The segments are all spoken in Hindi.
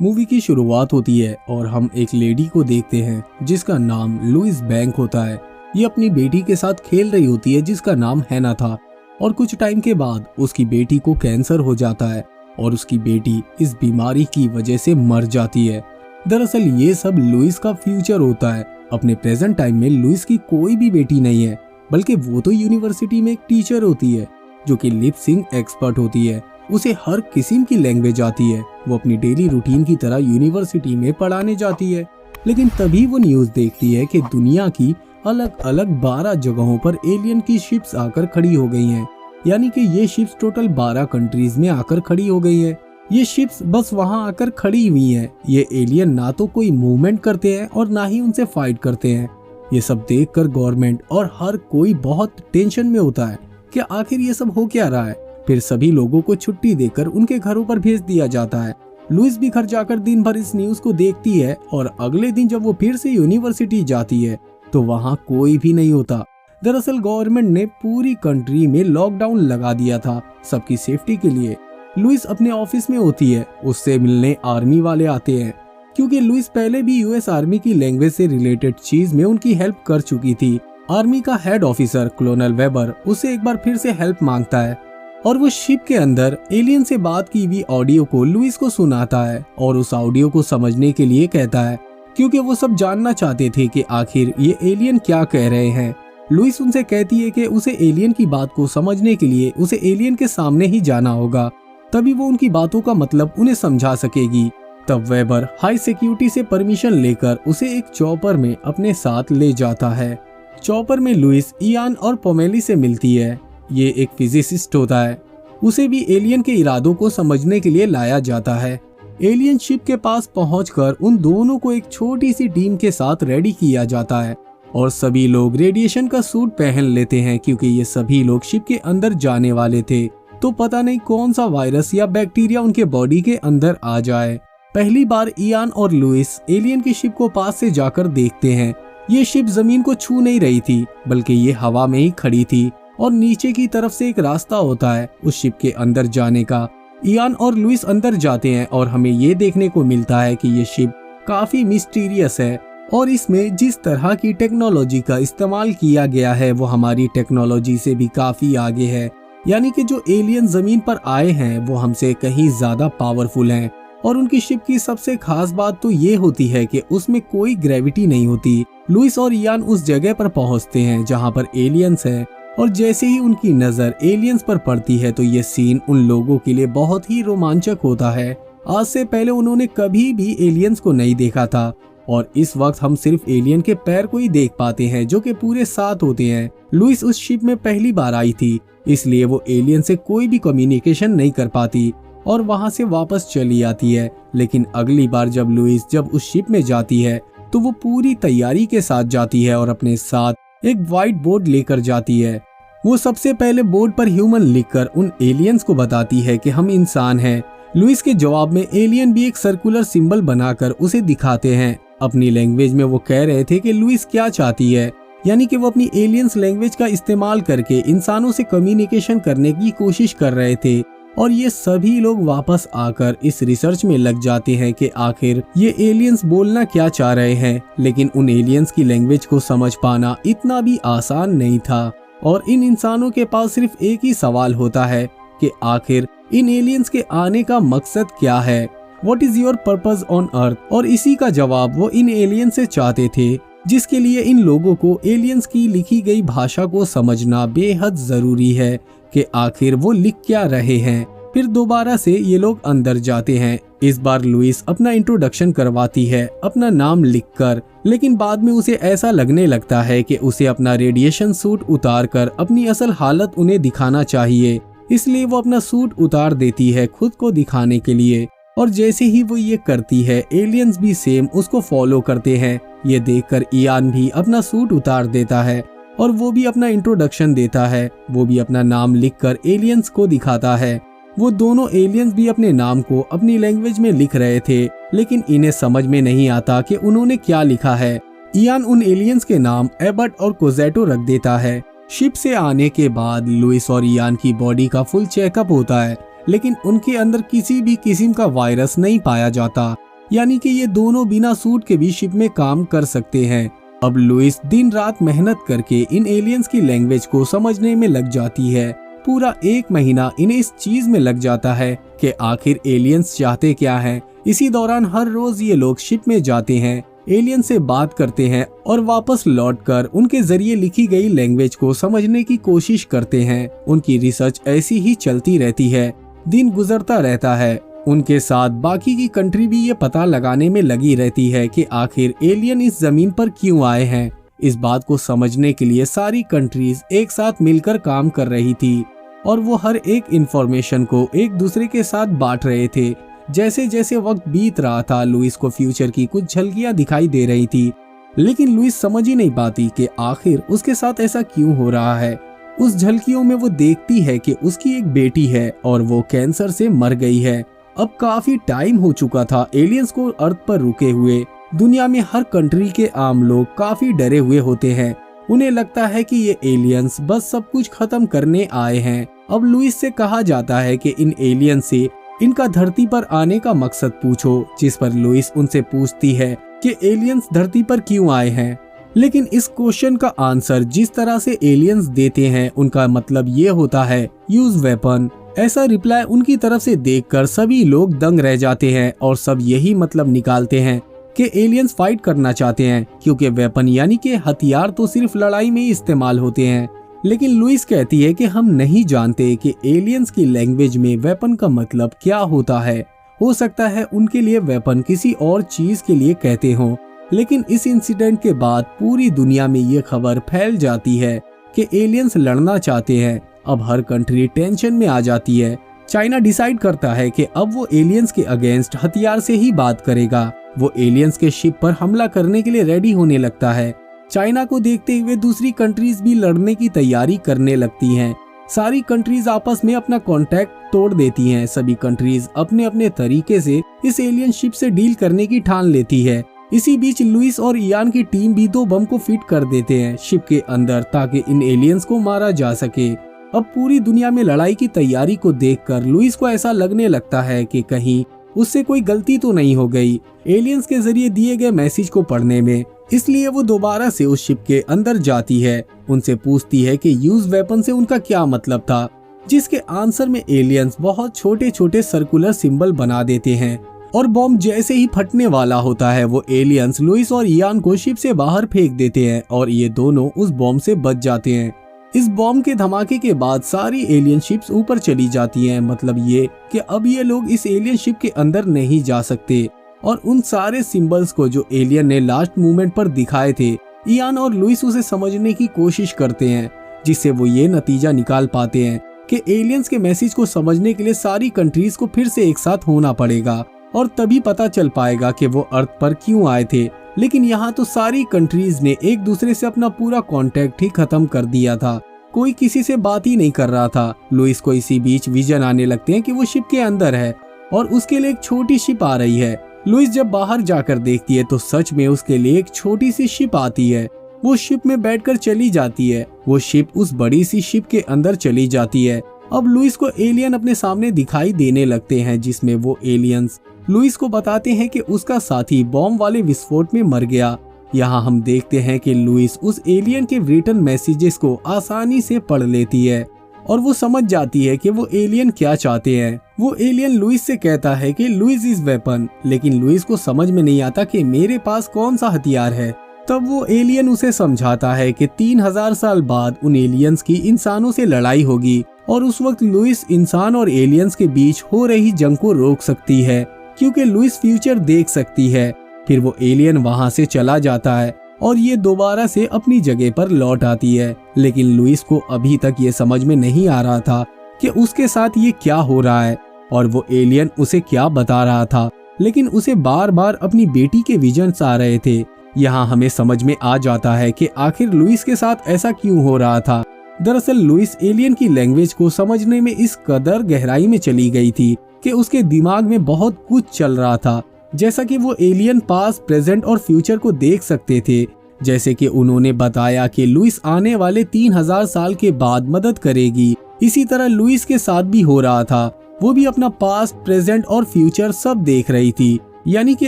मूवी की शुरुआत होती है और हम एक लेडी को देखते हैं जिसका नाम लुइस बैंक होता है। ये अपनी बेटी के साथ खेल रही होती है जिसका नाम हैना था और कुछ टाइम के बाद उसकी बेटी को कैंसर हो जाता है और उसकी बेटी इस बीमारी की वजह से मर जाती है। दरअसल ये सब लुइस का फ्यूचर होता है। अपने प्रेजेंट टाइम में लुइस की कोई भी बेटी नहीं है, बल्कि वो तो यूनिवर्सिटी में एक टीचर होती है जो कि लिप सिंक एक्सपर्ट होती है। उसे हर किस्म की लैंग्वेज आती है। वो अपनी डेली रूटीन की तरह यूनिवर्सिटी में पढ़ाने जाती है, लेकिन तभी वो न्यूज़ देखती है कि दुनिया की अलग अलग 12 जगहों पर एलियन की शिप्स आकर खड़ी हो गई हैं। यानी कि ये शिप्स टोटल 12 कंट्रीज में आकर खड़ी हो गई हैं। ये शिप्स बस वहां आकर खड़ी हुई हैं। ये एलियन ना तो कोई मूवमेंट करते हैं और ना ही उनसे फाइट करते हैं। ये सब देखकर गवर्नमेंट और हर कोई बहुत टेंशन में होता है कि आखिर ये सब हो क्या रहा है। फिर सभी लोगों को छुट्टी देकर उनके घरों पर भेज दिया जाता है। लुइस भी घर जाकर दिन भर इस न्यूज को देखती है और अगले दिन जब वो फिर से यूनिवर्सिटी जाती है तो वहाँ कोई भी नहीं होता। दरअसल गवर्नमेंट ने पूरी कंट्री में लॉकडाउन लगा दिया था सबकी सेफ्टी के लिए। लुइस अपने ऑफिस में होती है, उससे मिलने आर्मी वाले आते हैं क्योंकि लुइस पहले भी यूएस आर्मी की लैंग्वेज से रिलेटेड चीज में उनकी हेल्प कर चुकी थी। आर्मी का हेड ऑफिसर कलोनल वेबर उसे एक बार फिर से हेल्प मांगता है और वो शिप के अंदर एलियन से बात की हुई ऑडियो को लुइस को सुनाता है और उस ऑडियो को समझने के लिए कहता है क्योंकि वो सब जानना चाहते थे कि आखिर ये एलियन क्या कह रहे हैं। लुइस उनसे कहती है कि उसे एलियन की बात को समझने के लिए उसे एलियन के सामने ही जाना होगा, तभी वो उनकी बातों का मतलब उन्हें समझा सकेगी। तब वेबर हाई सिक्योरिटी से परमिशन लेकर उसे एक चॉपर में अपने साथ ले जाता है। चॉपर में लुइस इयान और पोमेली से मिलती है। ये एक फिजिसिस्ट होता है। उसे भी एलियन के इरादों को समझने के लिए लाया जाता है। एलियन शिप के पास पहुंचकर उन दोनों को एक छोटी सी टीम के साथ रेडी किया जाता है और सभी लोग रेडिएशन का सूट पहन लेते हैं क्योंकि ये सभी लोग शिप के अंदर जाने वाले थे। तो पता नहीं कौन सा वायरस या बैक्टीरिया उनके बॉडी के अंदर आ जाए। पहली बार इयान और लुइस एलियन की शिप को पास से जाकर देखते हैं। ये शिप जमीन को छू नहीं रही थी, बल्कि ये हवा में ही खड़ी थी और नीचे की तरफ से एक रास्ता होता है उस शिप के अंदर जाने का। इयान और लुइस अंदर जाते हैं और हमें ये देखने को मिलता है कि ये शिप काफी मिस्टीरियस है और इसमें जिस तरह की टेक्नोलॉजी का इस्तेमाल किया गया है वो हमारी टेक्नोलॉजी से भी काफी आगे है। यानी कि जो एलियन जमीन पर आए हैं वो हमसे कहीं ज्यादा पावरफुल हैं और उनकी शिप की सबसे खास बात तो ये होती है कि उसमें कोई ग्रेविटी नहीं होती। लुइस और इयान उस जगह पर पहुंचते हैं जहां पर एलियंस हैं और जैसे ही उनकी नजर एलियंस पर पड़ती है तो ये सीन उन लोगों के लिए बहुत ही रोमांचक होता है। आज से पहले उन्होंने कभी भी एलियंस को नहीं देखा था और इस वक्त हम सिर्फ एलियन के पैर को ही देख पाते हैं जो कि पूरे 7 होते हैं। लुइस उस शिप में पहली बार आई थी, इसलिए वो एलियन से कोई भी कम्युनिकेशन नहीं कर पाती और वहां से वापस चली आती है। लेकिन अगली बार जब लुइस उस शिप में जाती है तो वो पूरी तैयारी के साथ जाती है और अपने साथ एक व्हाइट बोर्ड लेकर जाती है। वो सबसे पहले बोर्ड पर ह्यूमन लिखकर उन एलियंस को बताती है कि हम इंसान हैं। लुइस के जवाब में एलियन भी एक सर्कुलर सिंबल बनाकर उसे दिखाते हैं। अपनी लैंग्वेज में वो कह रहे थे कि लुइस क्या चाहती है, यानी कि वो अपनी एलियंस लैंग्वेज का इस्तेमाल करके इंसानों से कम्युनिकेशन करने की कोशिश कर रहे थे। और ये सभी लोग वापस आकर इस रिसर्च में लग जाते हैं कि आखिर ये एलियंस बोलना क्या चाह रहे हैं। लेकिन उन एलियंस की लैंग्वेज को समझ पाना इतना भी आसान नहीं था और इन इंसानों के पास सिर्फ एक ही सवाल होता है कि आखिर इन एलियंस के आने का मकसद क्या है, what is your purpose on earth. और इसी का जवाब वो इन एलियंस से चाहते थे, जिसके लिए इन लोगों को एलियंस की लिखी गई भाषा को समझना बेहद जरूरी है कि आखिर वो लिख क्या रहे हैं। फिर दोबारा से ये लोग अंदर जाते हैं। इस बार लुइस अपना इंट्रोडक्शन करवाती है अपना नाम लिखकर, लेकिन बाद में उसे ऐसा लगने लगता है कि उसे अपना रेडिएशन सूट उतार कर अपनी असल हालत उन्हें दिखाना चाहिए, इसलिए वो अपना सूट उतार देती है खुद को दिखाने के लिए। और जैसे ही वो ये करती है एलियंस भी सेम उसको फॉलो करते हैं। ये देखकर इयान भी अपना सूट उतार देता है और वो भी अपना इंट्रोडक्शन देता है। वो भी अपना नाम लिखकर एलियंस को दिखाता है। वो दोनों एलियंस भी अपने नाम को अपनी लैंग्वेज में लिख रहे थे, लेकिन इन्हें समझ में नहीं आता कि उन्होंने क्या लिखा है। इयान उन एलियंस के नाम एबर्ट और कोजेटो रख देता है। शिप से आने के बाद लुइस और इयान की बॉडी का फुल चेकअप होता है, लेकिन उनके अंदर किसी भी किस्म का वायरस नहीं पाया जाता। यानी कि ये दोनों बिना सूट के भी शिप में काम कर सकते हैं। अब लुइस दिन रात मेहनत करके इन एलियंस की लैंग्वेज को समझने में लग जाती है। पूरा 1 महीना इन्हें इस चीज में लग जाता है कि आखिर एलियंस चाहते क्या हैं। इसी दौरान हर रोज ये लोग शिप में जाते हैं, एलियन से बात करते हैं और वापस लौटकर उनके जरिए लिखी गई लैंग्वेज को समझने की कोशिश करते हैं। उनकी रिसर्च ऐसी ही चलती रहती है। दिन गुजरता रहता है। उनके साथ बाकी की कंट्री भी ये पता लगाने में लगी रहती है कि आखिर एलियन इस जमीन पर क्यों आए हैं। इस बात को समझने के लिए सारी कंट्रीज एक साथ मिलकर काम कर रही थी और वो हर एक इंफॉर्मेशन को एक दूसरे के साथ बांट रहे थे। जैसे जैसे वक्त बीत रहा था, लुइस को फ्यूचर की कुछ झलकियां दिखाई दे रही थी, लेकिन लुइस समझ ही नहीं पाती कि आखिर उसके साथ ऐसा क्यों हो रहा है। उस झलकियों में वो देखती है कि उसकी एक बेटी है और वो कैंसर से मर गई है। अब काफी टाइम हो चुका था एलियंस को अर्थ पर रुके हुए। दुनिया में हर कंट्री के आम लोग काफी डरे हुए होते हैं। उन्हें लगता है कि ये एलियंस बस सब कुछ खत्म करने आए हैं। अब लुइस से कहा जाता है कि इन एलियंस से इनका धरती पर आने का मकसद पूछो, जिस पर लुइस उनसे पूछती है कि एलियंस धरती पर क्यों आए हैं। लेकिन इस क्वेश्चन का आंसर जिस तरह से एलियंस देते हैं उनका मतलब ये होता है यूज वेपन। ऐसा रिप्लाई उनकी तरफ से देखकर सभी लोग दंग रह जाते हैं और सब यही मतलब निकालते हैं कि एलियंस फाइट करना चाहते हैं, क्योंकि वेपन यानी कि हथियार तो सिर्फ लड़ाई में ही इस्तेमाल होते हैं। लेकिन लुइस कहती है कि हम नहीं जानते कि एलियंस की लैंग्वेज में वेपन का मतलब क्या होता है। हो सकता है उनके लिए वेपन किसी और चीज के लिए कहते हों। लेकिन इस इंसिडेंट के बाद पूरी दुनिया में ये खबर फैल जाती है कि एलियंस लड़ना चाहते हैं। अब हर कंट्री टेंशन में आ जाती है। चाइना डिसाइड करता है कि अब वो एलियंस के अगेंस्ट हथियार से ही बात करेगा। वो एलियंस के शिप पर हमला करने के लिए रेडी होने लगता है। चाइना को देखते हुए दूसरी कंट्रीज भी लड़ने की तैयारी करने लगती हैं। सारी कंट्रीज आपस में अपना कांटेक्ट तोड़ देती हैं। सभी कंट्रीज अपने अपने तरीके से इस एलियन शिप से डील करने की ठान लेती है। इसी बीच लुइस और इयान की टीम भी 2 बम को फिट कर देते हैं शिप के अंदर, ताकि इन एलियंस को मारा जा सके। अब पूरी दुनिया में लड़ाई की तैयारी को देखकर लुइस को ऐसा लगने लगता है कि कहीं उससे कोई गलती तो नहीं हो गई एलियंस के जरिए दिए गए मैसेज को पढ़ने में। इसलिए वो दोबारा से उस शिप के अंदर जाती है। उनसे पूछती है कि यूज वेपन से उनका क्या मतलब था, जिसके आंसर में एलियंस बहुत छोटे छोटे सर्कुलर सिंबल बना देते हैं और बॉम्ब जैसे ही फटने वाला होता है वो एलियंस लुइस और इयान को शिप से बाहर फेंक देते हैं और ये दोनों उस बॉम्ब से बच जाते हैं। इस बॉम्ब के धमाके के बाद सारी एलियन शिप्स ऊपर चली जाती हैं। मतलब ये कि अब ये लोग इस एलियन शिप के अंदर नहीं जा सकते और उन सारे सिंबल्स को जो एलियन ने लास्ट मोमेंट पर दिखाए थे, इयान और लुइस उसे समझने की कोशिश करते हैं, जिससे वो ये नतीजा निकाल पाते हैं कि एलियंस के मैसेज को समझने के लिए सारी कंट्रीज को फिर से एक साथ होना पड़ेगा और तभी पता चल पाएगा कि वो अर्थ पर क्यों आए थे। लेकिन यहाँ तो सारी कंट्रीज ने एक दूसरे से अपना पूरा कांटेक्ट ही खत्म कर दिया था। कोई किसी से बात ही नहीं कर रहा था। लुइस को इसी बीच विजन आने लगते हैं कि वो शिप के अंदर है और उसके लिए एक छोटी शिप आ रही है। लुइस जब बाहर जाकर देखती है तो सच में उसके लिए एक छोटी सी शिप आती है। वो शिप में बैठकर चली जाती है। वो शिप उस बड़ी सी शिप के अंदर चली जाती है। अब लुइस को एलियन अपने सामने दिखाई देने लगते हैं, जिसमें वो एलियंस लुइस को बताते हैं कि उसका साथी बॉम्ब वाले विस्फोट में मर गया। यहाँ हम देखते हैं कि लुइस उस एलियन के रिटन मैसेजेस को आसानी से पढ़ लेती है और वो समझ जाती है कि वो एलियन क्या चाहते हैं। वो एलियन लुइस से कहता है कि लुइस इज वेपन, लेकिन लुइस को समझ में नहीं आता कि मेरे पास कौन सा हथियार है। तब वो एलियन उसे समझाता है कि 3000 साल बाद उन एलियंस की इंसानों से लड़ाई होगी और उस वक्त लुइस इंसान और एलियंस के बीच हो रही जंग को रोक सकती है, क्योंकि लुइस फ्यूचर देख सकती है। फिर वो एलियन वहाँ से चला जाता है और ये दोबारा से अपनी जगह पर लौट आती है। लेकिन लुइस को अभी तक ये समझ में नहीं आ रहा था कि उसके साथ ये क्या हो रहा है और वो एलियन उसे क्या बता रहा था। लेकिन उसे बार बार अपनी बेटी के विजन्स आ रहे थे। यहाँ हमें समझ में आ जाता है कि आखिर लुइस के साथ ऐसा क्यों हो रहा था। दरअसल लुइस एलियन की लैंग्वेज को समझने में इस कदर गहराई में चली गई थी कि उसके दिमाग में बहुत कुछ चल रहा था। जैसा कि वो एलियन पास्ट, प्रेजेंट और फ्यूचर को देख सकते थे। जैसे कि उन्होंने बताया कि लुइस आने वाले 3000 साल के बाद मदद करेगी, इसी तरह लुइस के साथ भी हो रहा था। वो भी अपना पास्ट, प्रेजेंट और फ्यूचर सब देख रही थी। यानी कि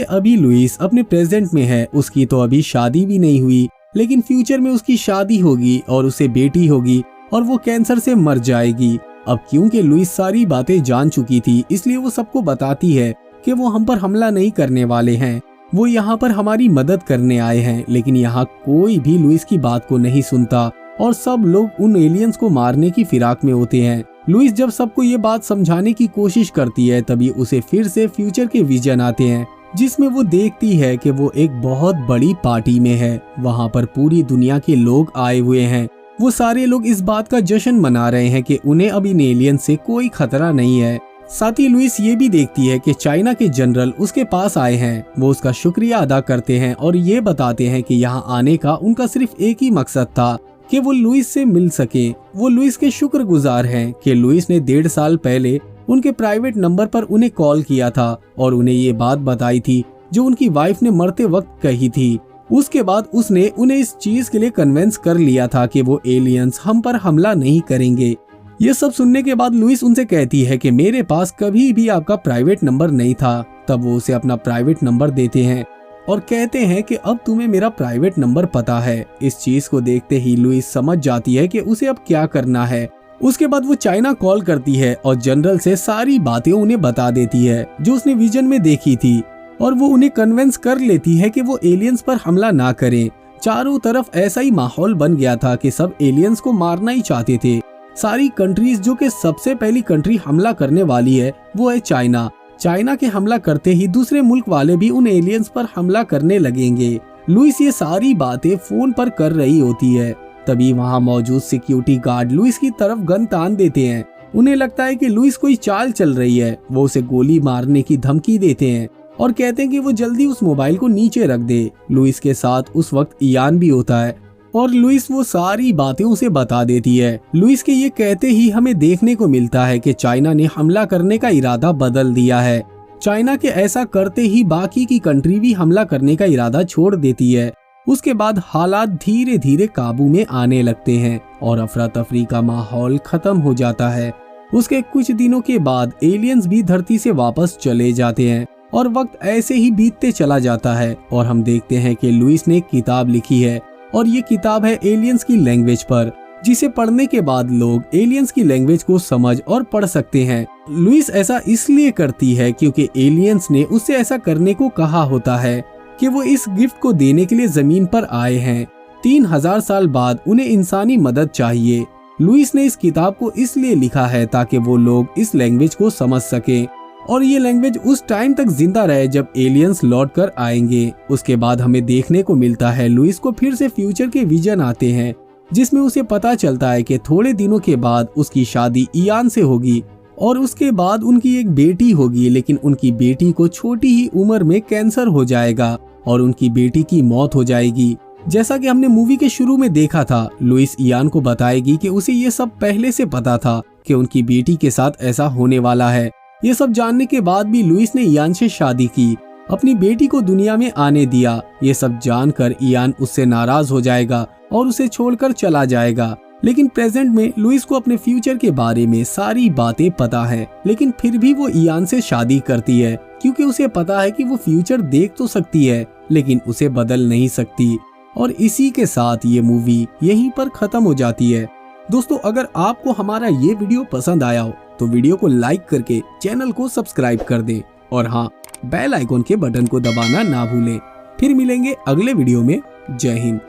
अभी लुइस अपने प्रेजेंट में है, उसकी तो अभी शादी भी नहीं हुई, लेकिन फ्यूचर में उसकी शादी होगी और उसे बेटी होगी और वो कैंसर से मर जाएगी। अब क्योंकि लुइस सारी बातें जान चुकी थी, इसलिए वो सबको बताती है कि वो हम पर हमला नहीं करने वाले हैं, वो यहाँ पर हमारी मदद करने आए हैं। लेकिन यहाँ कोई भी लुइस की बात को नहीं सुनता और सब लोग उन एलियंस को मारने की फिराक में होते हैं। लुइस जब सबको ये बात समझाने की कोशिश करती है, तभी उसे फिर से फ्यूचर के विजन आते हैं, जिसमें वो देखती है कि वो एक बहुत बड़ी पार्टी में है। वहाँ पर पूरी दुनिया के लोग आए हुए हैं। वो सारे लोग इस बात का जश्न मना रहे हैं कि उन्हें अब इन एलियन से कोई खतरा नहीं है। साथ ही लुइस ये भी देखती है कि चाइना के जनरल उसके पास आए हैं। वो उसका शुक्रिया अदा करते हैं और ये बताते हैं कि यहाँ आने का उनका सिर्फ एक ही मकसद था कि वो लुइस से मिल सके। वो लुइस के शुक्रगुजार हैं कि लुइस ने 1.5 साल पहले उनके प्राइवेट नंबर पर उन्हें कॉल किया था और उन्हें ये बात बताई थी जो उनकी वाइफ ने मरते वक्त कही थी। उसके बाद उसने उन्हें इस चीज के लिए कन्विंस कर लिया था कि वो एलियंस हम पर हमला नहीं करेंगे। ये सब सुनने के बाद लुइस उनसे कहती है कि मेरे पास कभी भी आपका प्राइवेट नंबर नहीं था। तब वो उसे अपना प्राइवेट नंबर देते हैं और कहते हैं कि अब तुम्हें मेरा प्राइवेट नंबर पता है। इस चीज को देखते ही लुइस समझ जाती है कि उसे अब क्या करना है। उसके बाद वो चाइना कॉल करती है और जनरल से सारी बातें उन्हें बता देती है जो उसने विजन में देखी थी, और वो उन्हें कन्विंस कर लेती है कि वो एलियंस पर हमला ना करें। चारों तरफ ऐसा ही माहौल बन गया था कि सब एलियंस को मारना ही चाहते थे। सारी कंट्रीज जो कि सबसे पहली कंट्री हमला करने वाली है वो है चाइना। चाइना के हमला करते ही दूसरे मुल्क वाले भी उन एलियंस पर हमला करने लगेंगे। लुइस ये सारी बातें फोन पर कर रही होती है। तभी वहाँ मौजूद सिक्योरिटी गार्ड लुइस की तरफ गन तान देते हैं। उन्हें लगता है कि लुइस कोई चाल चल रही है। वो उसे गोली मारने की धमकी देते हैं और कहते हैं कि वो जल्दी उस मोबाइल को नीचे रख दे। लुइस के साथ उस वक्त इयान भी होता है और लुइस वो सारी बातें उसे बता देती है। लुइस के ये कहते ही हमें देखने को मिलता है कि चाइना ने हमला करने का इरादा बदल दिया है। चाइना के ऐसा करते ही बाकी की कंट्री भी हमला करने का इरादा छोड़ देती है। उसके बाद हालात धीरे धीरे काबू में आने लगते हैं और अफरा तफरी का माहौल खत्म हो जाता है। उसके कुछ दिनों के बाद एलियंस भी धरती से वापस चले जाते हैं और वक्त ऐसे ही बीतते चला जाता है और हम देखते हैं कि लुइस ने एक किताब लिखी है और ये किताब है एलियंस की लैंग्वेज पर, जिसे पढ़ने के बाद लोग एलियंस की लैंग्वेज को समझ और पढ़ सकते हैं। लुइस ऐसा इसलिए करती है क्योंकि एलियंस ने उससे ऐसा करने को कहा होता है कि वो इस गिफ्ट को देने के लिए जमीन पर आए हैं। 3000 साल बाद उन्हें इंसानी मदद चाहिए। लुइस ने इस किताब को इसलिए लिखा है ताकि वो लोग इस लैंग्वेज को समझ सकें और ये लैंग्वेज उस टाइम तक जिंदा रहे जब एलियंस लौट कर आएंगे। उसके बाद हमें देखने को मिलता है लुइस को फिर से फ्यूचर के विजन आते हैं, जिसमें उसे पता चलता है कि थोड़े दिनों के बाद उसकी शादी इयान से होगी और उसके बाद उनकी एक बेटी होगी। लेकिन उनकी बेटी को छोटी ही उम्र में कैंसर हो जाएगा और उनकी बेटी की मौत हो जाएगी। जैसा कि हमने मूवी के शुरू में देखा था, लुइस इयान को बताएगी कि उसे ये सब पहले से पता था कि उनकी बेटी के साथ ऐसा होने वाला है। ये सब जानने के बाद भी लुइस ने इयान से शादी की, अपनी बेटी को दुनिया में आने दिया। ये सब जानकर इयान उससे नाराज हो जाएगा और उसे छोड़कर चला जाएगा। लेकिन प्रेजेंट में लुइस को अपने फ्यूचर के बारे में सारी बातें पता है, लेकिन फिर भी वो इयान से शादी करती है क्योंकि उसे पता है कि वो फ्यूचर देख तो सकती है लेकिन उसे बदल नहीं सकती। और इसी के साथ ये मूवी यहीं पर खत्म हो जाती है। दोस्तों, अगर आपको हमारा ये वीडियो पसंद आया हो तो वीडियो को लाइक करके चैनल को सब्सक्राइब कर दें और हाँ, बेल आइकॉन के बटन को दबाना ना भूलें। फिर मिलेंगे अगले वीडियो में। जय हिंद।